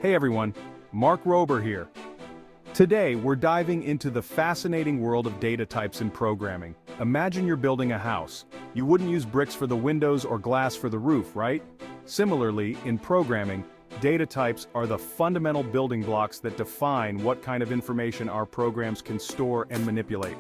Hey everyone, Mark Rober here. Today we're diving into the fascinating world of data types in programming. Imagine you're building a house. You wouldn't use bricks for the windows or glass for the roof, right? Similarly, in programming, data types are the fundamental building blocks that define what kind of information our programs can store and manipulate.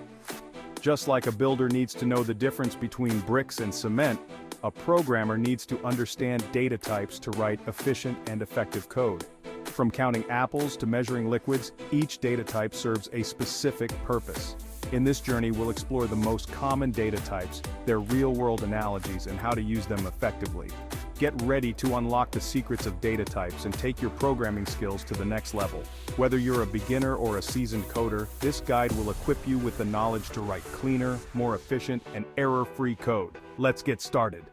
Just like a builder needs to know the difference between bricks and cement, a programmer needs to understand data types to write efficient and effective code. From counting apples to measuring liquids, each data type serves a specific purpose. In this journey, we'll explore the most common data types, their real-world analogies, and how to use them effectively. Get ready to unlock the secrets of data types and take your programming skills to the next level. Whether you're a beginner or a seasoned coder, this guide will equip you with the knowledge to write cleaner, more efficient, and error-free code. Let's get started.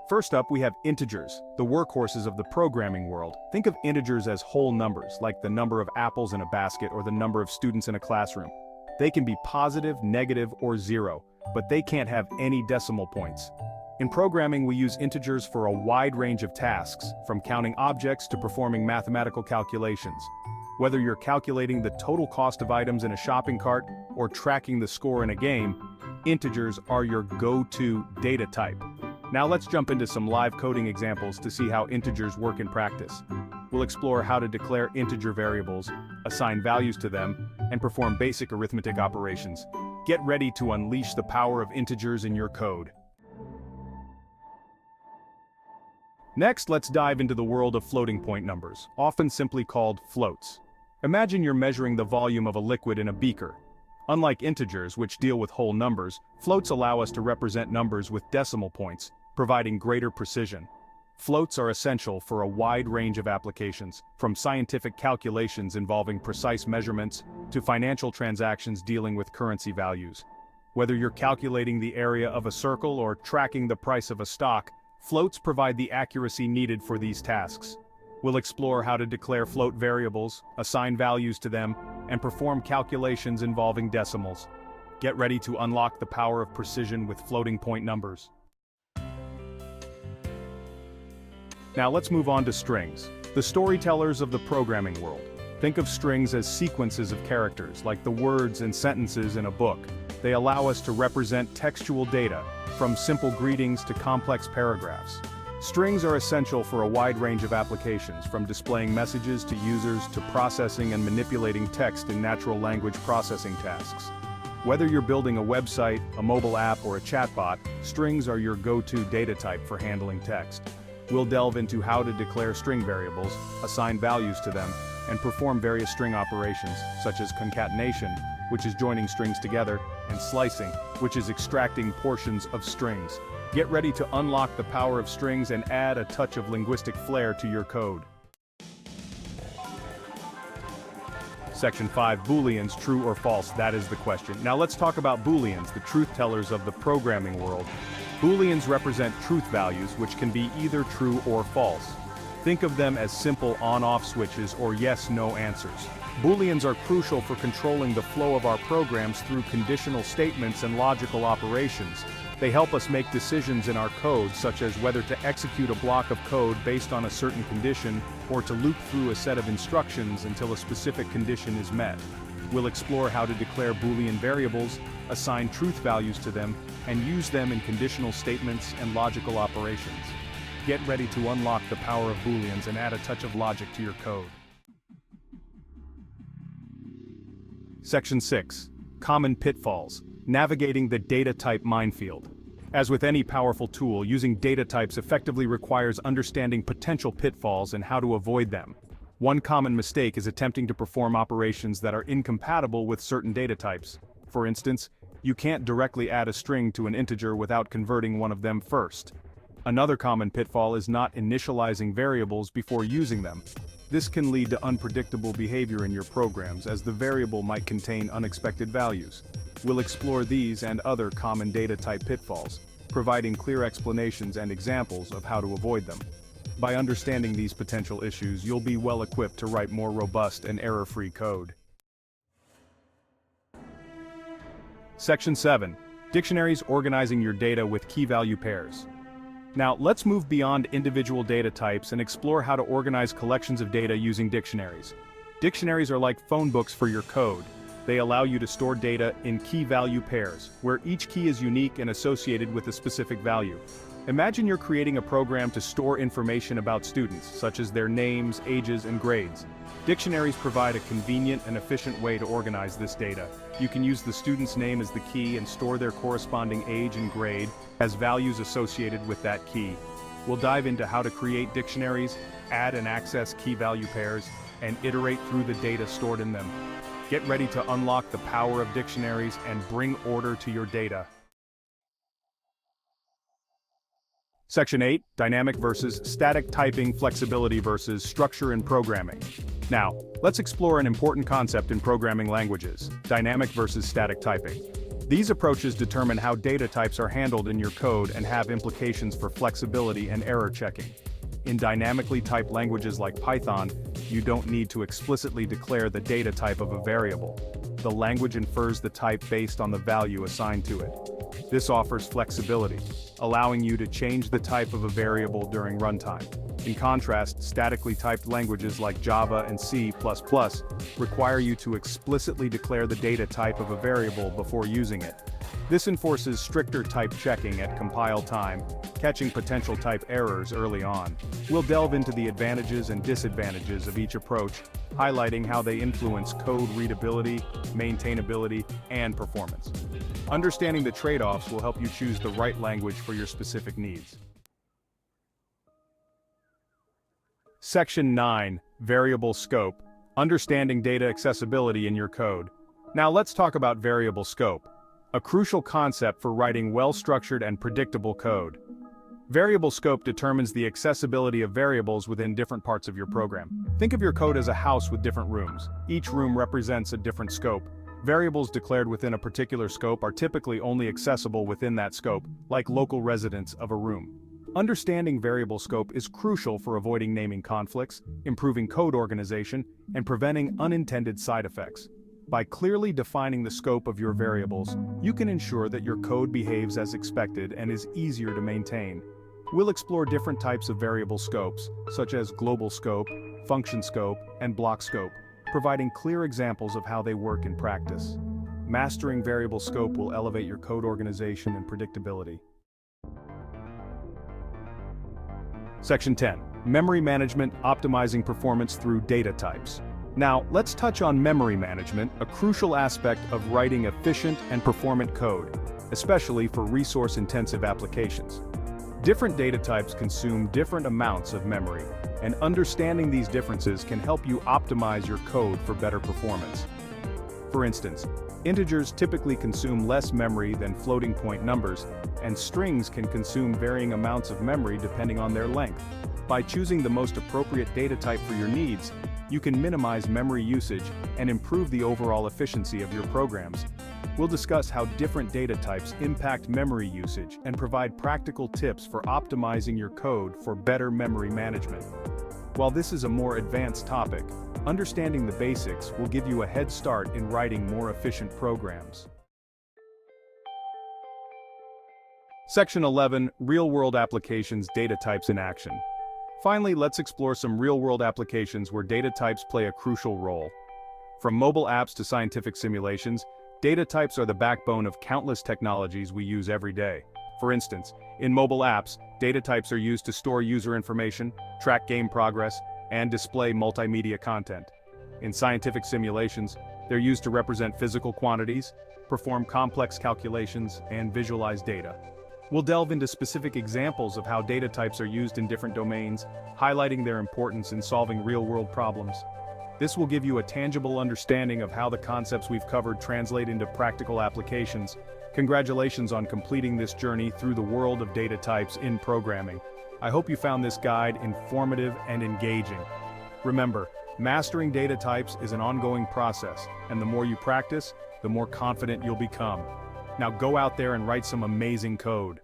First up, we have integers, the workhorses of the programming world. Think of integers as whole numbers, like the number of apples in a basket or the number of students in a classroom. They can be positive, negative, or zero, but they can't have any decimal points. In programming, we use integers for a wide range of tasks, from counting objects to performing mathematical calculations. Whether you're calculating the total cost of items in a shopping cart or tracking the score in a game, integers are your go-to data type. Now let's jump into some live coding examples to see how integers work in practice. We'll explore how to declare integer variables, assign values to them, and perform basic arithmetic operations. Get ready to unleash the power of integers in your code. Next, let's dive into the world of floating point numbers, often simply called floats. Imagine you're measuring the volume of a liquid in a beaker. Unlike integers, which deal with whole numbers, floats allow us to represent numbers with decimal points, providing greater precision. Floats are essential for a wide range of applications, from scientific calculations involving precise measurements to financial transactions dealing with currency values. Whether you're calculating the area of a circle or tracking the price of a stock, floats provide the accuracy needed for these tasks. We'll explore how to declare float variables, assign values to them, and perform calculations involving decimals. Get ready to unlock the power of precision with floating point numbers. Now let's move on to strings, the storytellers of the programming world. Think of strings as sequences of characters, like the words and sentences in a book. They allow us to represent textual data, from simple greetings to complex paragraphs. Strings are essential for a wide range of applications, from displaying messages to users to processing and manipulating text in natural language processing tasks. Whether you're building a website, a mobile app, or a chatbot, strings are your go-to data type for handling text. We'll delve into how to declare string variables, assign values to them, and perform various string operations, such as concatenation, which is joining strings together, and slicing, which is extracting portions of strings. Get ready to unlock the power of strings and add a touch of linguistic flair to your code. Section 5, booleans, true or false, that is the question. Now let's talk about booleans, the truth tellers of the programming world. Booleans represent truth values, which can be either true or false. Think of them as simple on-off switches or yes-no answers. Booleans are crucial for controlling the flow of our programs through conditional statements and logical operations. They help us make decisions in our code, such as whether to execute a block of code based on a certain condition or to loop through a set of instructions until a specific condition is met. We'll explore how to declare Boolean variables, assign truth values to them, and use them in conditional statements and logical operations. Get ready to unlock the power of Booleans and add a touch of logic to your code. Section 6. Common pitfalls. Navigating the data type minefield. As with any powerful tool, using data types effectively requires understanding potential pitfalls and how to avoid them. One common mistake is attempting to perform operations that are incompatible with certain data types. For instance, you can't directly add a string to an integer without converting one of them first. Another common pitfall is not initializing variables before using them. This can lead to unpredictable behavior in your programs, as the variable might contain unexpected values. We'll explore these and other common data type pitfalls, providing clear explanations and examples of how to avoid them. By understanding these potential issues, you'll be well equipped to write more robust and error-free code. Section 7. Dictionaries organizing your data with key value pairs. Now, let's move beyond individual data types and explore how to organize collections of data using dictionaries. Dictionaries are like phone books for your code. They allow you to store data in key-value pairs, where each key is unique and associated with a specific value. Imagine you're creating a program to store information about students, such as their names, ages, and grades. Dictionaries provide a convenient and efficient way to organize this data. You can use the student's name as the key and store their corresponding age and grade as values associated with that key. We'll dive into how to create dictionaries, add and access key-value pairs, and iterate through the data stored in them. Get ready to unlock the power of dictionaries and bring order to your data. Section 8, Dynamic versus Static Typing, Flexibility versus Structure in Programming. Now, let's explore an important concept in programming languages, dynamic versus static typing. These approaches determine how data types are handled in your code and have implications for flexibility and error checking. In dynamically typed languages like Python, you don't need to explicitly declare the data type of a variable. The language infers the type based on the value assigned to it. This offers flexibility, allowing you to change the type of a variable during runtime. In contrast, statically typed languages like Java and C++ require you to explicitly declare the data type of a variable before using it. This enforces stricter type checking at compile time, catching potential type errors early on. We'll delve into the advantages and disadvantages of each approach, highlighting how they influence code readability, maintainability, and performance. Understanding the trade-offs will help you choose the right language for your specific needs. Section 9, Variable Scope, Understanding Data Accessibility in your code. Now let's talk about variable scope, a crucial concept for writing well-structured and predictable code. Variable scope determines the accessibility of variables within different parts of your program. Think of your code as a house with different rooms. Each room represents a different scope. Variables declared within a particular scope are typically only accessible within that scope, like local residents of a room. Understanding variable scope is crucial for avoiding naming conflicts, improving code organization, and preventing unintended side effects. By clearly defining the scope of your variables, you can ensure that your code behaves as expected and is easier to maintain. We'll explore different types of variable scopes, such as global scope, function scope, and block scope, providing clear examples of how they work in practice. Mastering variable scope will elevate your code organization and predictability. Section 10. Memory Management, Optimizing Performance Through Data Types. Now, let's touch on memory management, a crucial aspect of writing efficient and performant code, especially for resource-intensive applications. Different data types consume different amounts of memory, and understanding these differences can help you optimize your code for better performance. For instance, integers typically consume less memory than floating point numbers, and strings can consume varying amounts of memory depending on their length. By choosing the most appropriate data type for your needs, you can minimize memory usage and improve the overall efficiency of your programs. We'll discuss how different data types impact memory usage and provide practical tips for optimizing your code for better memory management. While this is a more advanced topic, understanding the basics will give you a head start in writing more efficient programs. Section 11, Real-World Applications, Data Types in Action. Finally, let's explore some real-world applications where data types play a crucial role. From mobile apps to scientific simulations, data types are the backbone of countless technologies we use every day. For instance, in mobile apps, data types are used to store user information, track game progress, and display multimedia content. In scientific simulations, they're used to represent physical quantities, perform complex calculations, and visualize data. We'll delve into specific examples of how data types are used in different domains, highlighting their importance in solving real-world problems. This will give you a tangible understanding of how the concepts we've covered translate into practical applications. Congratulations on completing this journey through the world of data types in programming. I hope you found this guide informative and engaging. Remember, mastering data types is an ongoing process, and the more you practice, the more confident you'll become. Now go out there and write some amazing code.